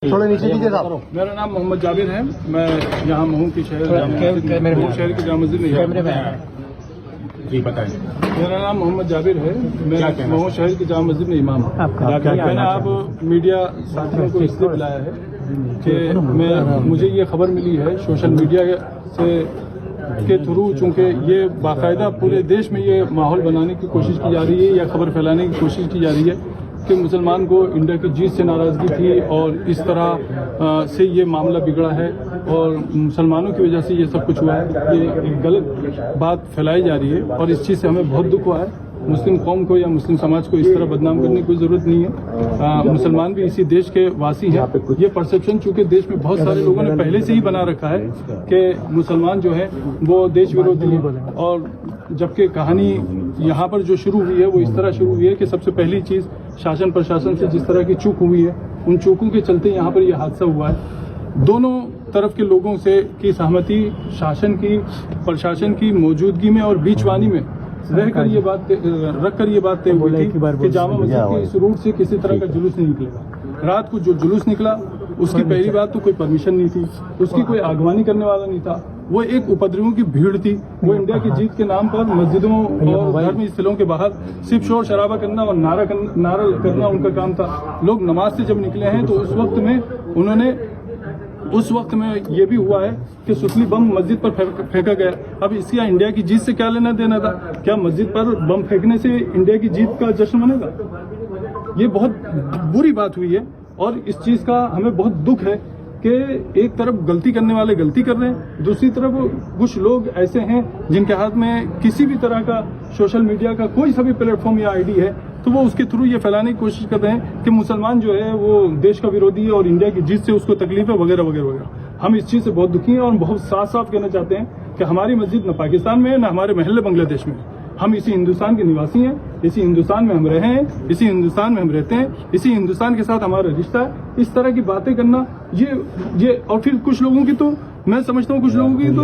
थोड़ा नीचे कीजिए साहब। मेरा नाम मोहम्मद जाबिर है। मैं यहाँ महू की शहर की जामा मस्जिद में जी बताएं। मेरा नाम मोहम्मद जाबिर है। मैं महू शहर की जामा मस्जिद में इमाम हूँ। मैंने आप मीडिया साथियों को इसलिए बुलाया है कि मुझे ये खबर मिली है सोशल मीडिया से के थ्रू, चूँकि ये बाकायदा पूरे देश में ये माहौल बनाने की कोशिश की जा रही है या खबर फैलाने की कोशिश की जा रही है कि मुसलमान को इंडिया की जीत से नाराज़गी थी और इस तरह से ये मामला बिगड़ा है और मुसलमानों की वजह से ये सब कुछ हुआ है। ये एक गलत बात फैलाई जा रही है और इस चीज़ से हमें बहुत दुख हुआ है। मुस्लिम कौम को या मुस्लिम समाज को इस तरह बदनाम करने की कोई ज़रूरत नहीं है। मुसलमान भी इसी देश के वासी हैं। ये परसेप्शन चूँकि देश में बहुत सारे लोगों ने पहले से ही बना रखा है कि मुसलमान जो है वो देश विरोधी है, और जबकि कहानी यहाँ पर जो शुरू हुई है वो इस तरह शुरू हुई है कि सबसे पहली चीज़ शासन प्रशासन से जिस तरह की चूक हुई है, उन चूकों के चलते यहाँ पर यह हादसा हुआ है। दोनों तरफ के लोगों से की सहमति, शासन की, प्रशासन की मौजूदगी में और बीचवानी में रहकर ये बात रखकर ये बात तय हुई थी कि जामा मस्जिद के इस रूट से किसी तरह का जुलूस नहीं निकलेगा। रात को जो जुलूस निकला उसकी पहली बात तो कोई परमिशन नहीं थी, उसकी कोई आगवानी करने वाला नहीं था। वो एक उपद्रवियों की भीड़ थी। वो इंडिया की जीत के नाम पर मस्जिदों और धार्मिक स्थलों के बाहर सिर्फ शोर शराबा करना और नारा करना उनका काम था। लोग नमाज से जब निकले हैं तो उस वक्त में ये भी हुआ है कि सुतली बम मस्जिद पर फेंका गया। अब इसका इंडिया की जीत से क्या लेना देना था? क्या मस्जिद पर बम फेंकने से इंडिया की जीत का जश्न मनेगा? ये बहुत बुरी बात हुई है और इस चीज का हमें बहुत दुख है कि एक तरफ गलती करने वाले गलती कर रहे हैं, दूसरी तरफ कुछ लोग ऐसे हैं जिनके हाथ में किसी भी तरह का सोशल मीडिया का कोई सा भी प्लेटफॉर्म या आईडी है तो वो उसके थ्रू ये फैलाने की कोशिश कर रहे हैं कि मुसलमान जो है वो देश का विरोधी है और इंडिया की जीत से उसको तकलीफ है वगैरह वगैरह वगैरह। हम इस चीज़ से बहुत दुखी हैं और बहुत साफ साफ कहना चाहते हैं कि हमारी मस्जिद न पाकिस्तान में है न हमारे महल्ले बांग्लादेश में। हम इसी हिंदुस्तान के निवासी हैं, इसी हिंदुस्तान में हम रहे हैं, इसी हिंदुस्तान में हम रहते हैं, इसी हिंदुस्तान के साथ हमारा रिश्ता है। इस तरह की बातें करना ये और फिर कुछ लोगों की तो मैं समझता हूँ कुछ लोगों की तो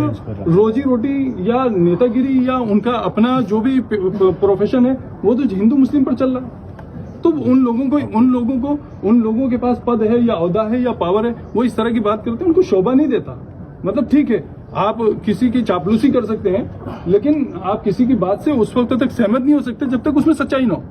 रोजी रोटी या नेतागिरी या उनका अपना जो भी प्रोफेशन है वो तो हिंदू मुस्लिम पर चल रहा है। तो उन लोगों के पास पद है या औहदा है या पावर है, वो इस तरह की बात करते हैं, उनको शोभा नहीं देता। मतलब ठीक है, आप किसी की चापलूसी कर सकते हैं लेकिन आप किसी की बात से उस वक्त तक सहमत नहीं हो सकते जब तक उसमें सच्चाई ना हो।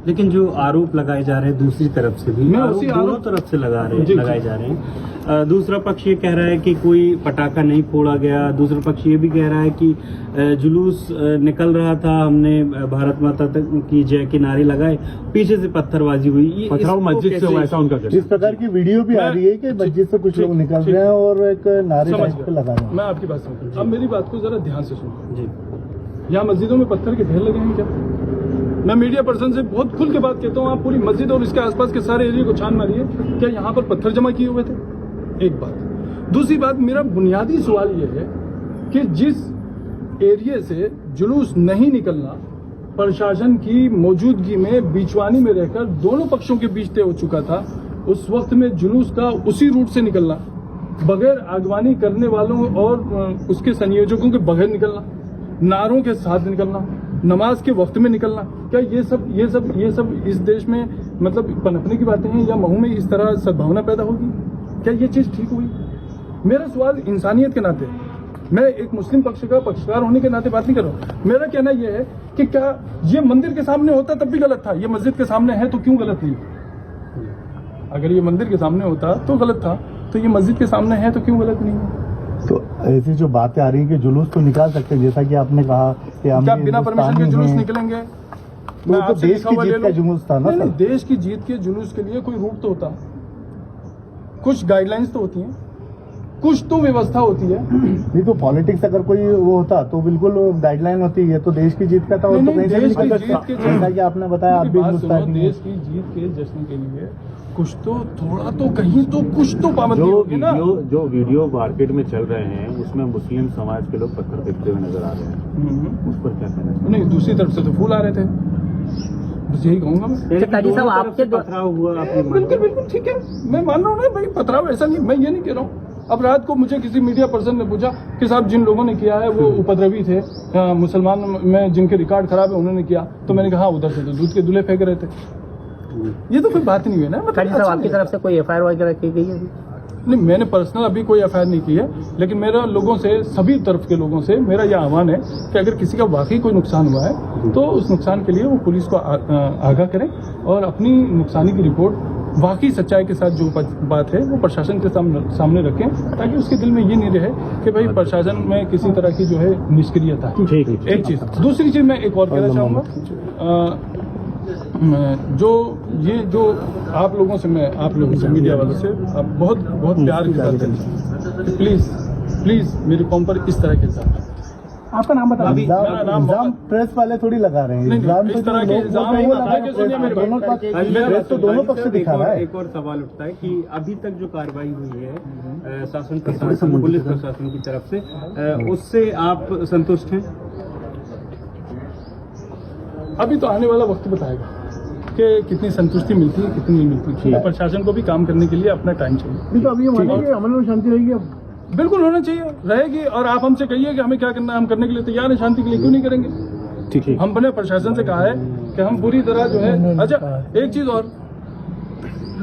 लेकिन जो आरोप लगाए जा रहे हैं दूसरी तरफ से भी, दोनों तरफ से लगाए जा रहे हैं। दूसरा पक्ष ये कह रहा है कि कोई पटाखा नहीं फोड़ा गया, दूसरा पक्ष ये भी कह रहा है कि जुलूस निकल रहा था, हमने भारत माता तक की जय के नारे लगाए, पीछे से पत्थरबाजी हुई। मस्जिद से ऐसा उनका इस प्रकार की वीडियो भी आ रही है कि मस्जिद से कुछ लोग निकल रहे हैं और एक नारे लगा रहे हैं। मैं आपकी बात समझ, अब मेरी बात को जरा ध्यान से सुनो जी। यहाँ मस्जिदों में पत्थर के ढेर लगे हैं क्या? मैं मीडिया पर्सन से बहुत खुल के बात कहता हूँ, आप पूरी मस्जिद और इसके आसपास के सारे एरिया को छान मारिए, क्या यहाँ पर पत्थर जमा किए हुए थे? एक बात। दूसरी बात, मेरा बुनियादी सवाल यह है कि जिस एरिया से जुलूस नहीं निकलना प्रशासन की मौजूदगी में बीचवानी में रहकर दोनों पक्षों के बीच तय हो चुका था, उस वक्त में जुलूस का उसी रूट से निकलना, बगैर आगवानी करने वालों और उसके संयोजकों के बगैर निकलना, नारों के साथ निकलना, नमाज के वक्त में निकलना, क्या ये सब इस देश में मतलब पनपने की बातें हैं या महू में इस तरह सद्भावना पैदा होगी? क्या ये चीज ठीक हुई? मेरा सवाल इंसानियत के नाते, मैं एक मुस्लिम पक्ष का पक्षकार होने के नाते बात नहीं कर रहा हूँ। मेरा कहना यह है कि क्या ये मंदिर के सामने होता तब भी गलत था, ये मस्जिद के सामने है तो क्यों गलत नहीं? अगर ये मंदिर के सामने होता तो गलत था, तो ये मस्जिद के सामने है तो क्यों गलत नहीं है? तो ऐसी जो बातें आ रही है कि जुलूस तो निकाल सकते हैं, जैसा कि आपने कहा कि क्या बिना परमिशन के जुलूस निकलेंगे? तो देश की जीत का जुलूस था ना सर? देश की जीत के जुलूस के लिए कोई रूट तो होता, कुछ गाइडलाइंस तो होती हैं, कुछ तो व्यवस्था होती है। नहीं तो पॉलिटिक्स अगर कोई वो होता तो बिल्कुल गाइडलाइन होती है। तो देश की जीत का था, नहीं, तो कहीं देश की जीत के जैसा कि आपने बताया, आप भी देश की जीत के जश्न के लिए कुछ तो थोड़ा तो कहीं तो कुछ तो पाबंदी होगी ना। जो वीडियो मार्केट में चल रहे हैं उसमें मुस्लिम समाज के लोग पत्थर फेंकते हुए नजर आ रहे हैं, उस पर क्या कहना? नहीं, दूसरी तरफ से तो फूल आ रहे थे, बस यही कहूंगा मैं। आपसे पथराव हुआ? बिल्कुल ठीक है, मैं मान रहा हूँ ना भाई, पथराव ऐसा नहीं, मैं ये नहीं कह रहा हूँ। अब रात को मुझे किसी मीडिया पर्सन ने पूछा कि साहब जिन लोगों ने किया है वो उपद्रवी थे, मुसलमान में जिनके रिकॉर्ड खराब है उन्होंने किया, तो मैंने कहा उधर से तो दूध के दूल्हे फेंक रहे थे। ये तो कोई बात नहीं हुई ना। काजी साहब, आपकी तरफ से कोई एफआईआर वगैरह की गई है? नहीं, मैंने पर्सनल अभी कोई एफआईआर नहीं की है, लेकिन मेरा लोगों से, सभी तरफ के लोगों से मेरा यह आह्वान है कि अगर किसी का वाकई कोई नुकसान हुआ है तो उस नुकसान के लिए वो पुलिस को आगाह करें और अपनी नुकसानी की रिपोर्ट वाकई सच्चाई के साथ जो बात है वो प्रशासन के सामने रखें, ताकि उसके दिल में ये नहीं रहे कि भाई प्रशासन में किसी तरह की जो है निष्क्रियता है। एक चीज। दूसरी चीज मैं एक और कहना चाहूँगा, जो आप लोगों से मीडिया वालों से आप बहुत प्यार के साथ करें, प्लीज मेरे कॉम पर इस तरह के इल्जाम। आपका नाम बता। इल्जाम प्रेस वाले थोड़ी लगा रहे हैं, इल्जाम तो दोनों पक्ष से दिखा रहा है। एक और सवाल उठता है कि अभी तक जो कार्रवाई हुई है शासन प्रशासन, पुलिस प्रशासन की तरफ से, उससे आप संतुष्ट हैं? अभी तो आने वाला वक्त बताएगा कि कितनी संतुष्टि मिलती है, कितनी नहीं मिलती है। प्रशासन को भी काम करने के लिए अपना टाइम चाहिए। तो अभी अमन में शांति रहेगी, अब बिल्कुल होना चाहिए, रहेगी। और आप हमसे कहिए कि हमें क्या करना है, हम करने के लिए तैयार हैं। शांति के लिए क्यों नहीं करेंगे? ठीक है। हमने प्रशासन से कहा है कि हम पूरी तरह जो है। अच्छा, एक चीज और,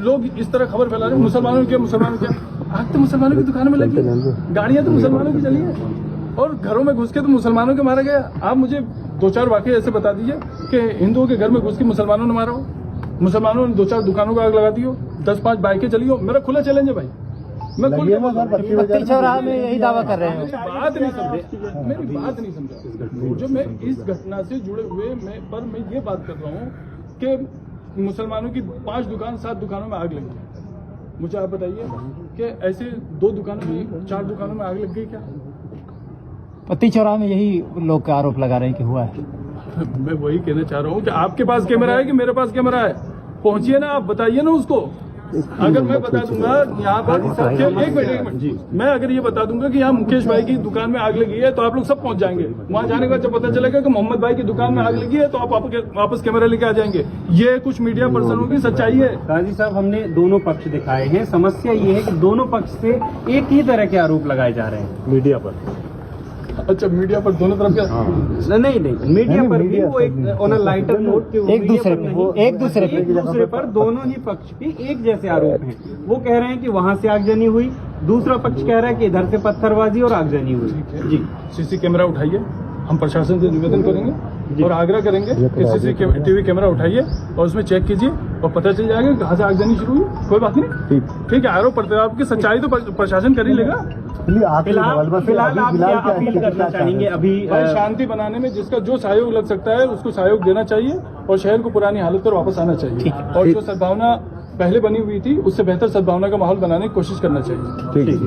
लोग इस तरह खबर फैला रहे हैं मुसलमानों की, आग तो मुसलमानों की दुकानों में लगी, गाड़ियां तो मुसलमानों की चली है, और घरों में घुस के तो मुसलमानों के मारा गया। आप मुझे 2-4 वाकये ऐसे बता दीजिए कि हिंदुओं के घर में घुस के मुसलमानों ने मारा हो, मुसलमानों ने 2-4 दुकानों को आग लगा दी हो, 10-5 बाइकें चली हो। मेरा खुला चैलेंज है भाई, मैं पत्ती चौराहा में यही दावा कर रहे हैं। मेरी बात नहीं समझा। जो मैं इस घटना से जुड़े हुए मैं ये बात कर रहा हूँ कि मुसलमानों की 5 दुकान 7 दुकानों में आग लगी। मुझे आप बताइए कि ऐसे 2 दुकानों में 4 दुकानों में आग लग गई क्या? पत्ती चौराहा में यही लोग का आरोप लगा रहे हैं कि हुआ है। मैं वही कहना चाह रहा हूँ कि आपके पास कैमरा है कि मेरे पास कैमरा है? पहुंचिए ना, आप बताइए ना उसको। अगर मैं बता दूंगा यहाँ पर, एक मिनट, मैं अगर ये बता दूंगा कि यहाँ मुकेश भाई की दुकान में आग लगी है तो आप लोग सब पहुंच जाएंगे। वहां जाने के बाद जब पता चलेगा कि मोहम्मद भाई की दुकान में आग लगी है तो आप वापस कैमरा लेके आ जाएंगे। ये कुछ मीडिया पर्सनों की सच्चाई है। काजी साहब, हमने दोनों पक्ष दिखाए हैं। समस्या ये है कि दोनों पक्ष से एक ही तरह के आरोप लगाए जा रहे हैं मीडिया पर। अच्छा, मीडिया पर दोनों तरफ का? नहीं, मीडिया पर भी वो एक ऑन अ लाइटर नोट, एक दूसरे पर दोनों ही पक्ष के एक जैसे आरोप हैं। वो कह रहे हैं कि वहां से आगजनी हुई, दूसरा पक्ष कह रहा है कि इधर से पत्थरबाजी और आगजनी हुई। जी, सीसी कैमरा उठाइए, हम प्रशासन से निवेदन करेंगे और आग्रह करेंगे कि सीसीटीवी कैमरा उठाइए और उसमें चेक कीजिए और पता चल जाएगा कहाँ से आगजनी शुरू हुई। कोई बात नहीं, ठीक है। आरोप प्रत्यारोप की सच्चाई तो प्रशासन कर ही लेगा। फिलहाल आप क्या अपील करना चाहेंगे? अभी शांति बनाने में जिसका जो सहयोग लग सकता है उसको सहयोग देना चाहिए और शहर को पुरानी हालत पर वापस आना चाहिए, और जो सद्भावना पहले बनी हुई थी उससे बेहतर सद्भावना का माहौल बनाने की कोशिश करना चाहिए।